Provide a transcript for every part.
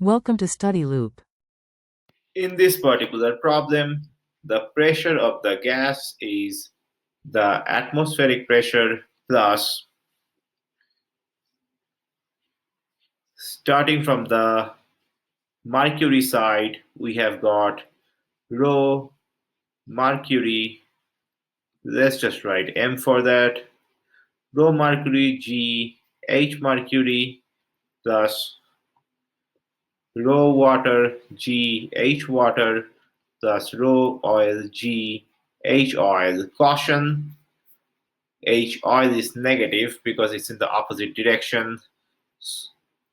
Welcome to Study Loop. In this particular problem, the pressure of the gas is the atmospheric pressure plus, starting from the mercury side, we have got rho mercury. Let's just write M for that. Rho mercury G H mercury plus rho water G H water plus rho oil G H oil. Caution, H oil is negative because it's in the opposite direction.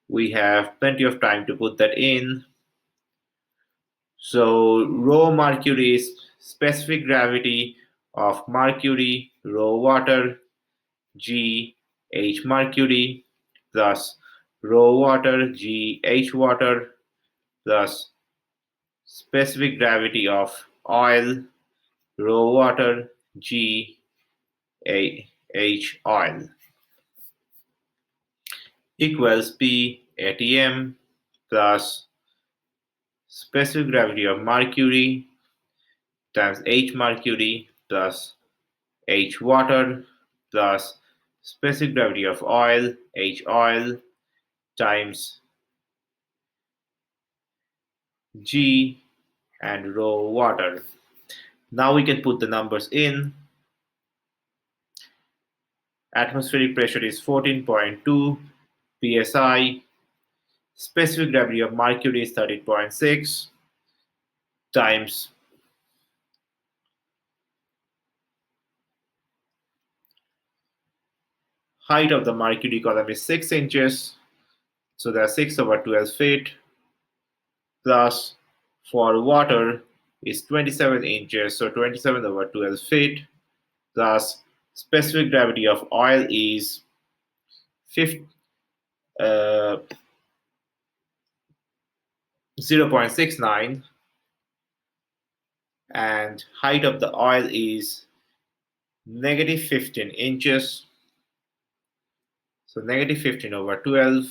We have plenty of time to put that in. So rho mercury is specific gravity of mercury, rho water, G H mercury plus rho water, G H water plus specific gravity of oil, rho water, G H oil equals P ATM plus specific gravity of mercury times H mercury plus H water plus specific gravity of oil H oil times G and rho water. Now we can put the numbers in. Atmospheric pressure is 14.2 psi. Specific gravity of mercury is 13.6 times height of the mercury column is 6 inches. So that's 6 over 12 feet plus for water is 27 inches. So 27 over 12 feet plus specific gravity of oil is 0.69 and height of the oil is negative 15 inches. So negative 15 over 12.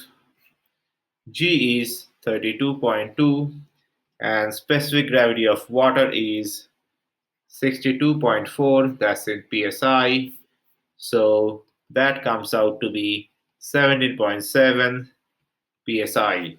G is 32.2 and specific gravity of water is 62.4. That's in psi. So that comes out to be 17.7 psi.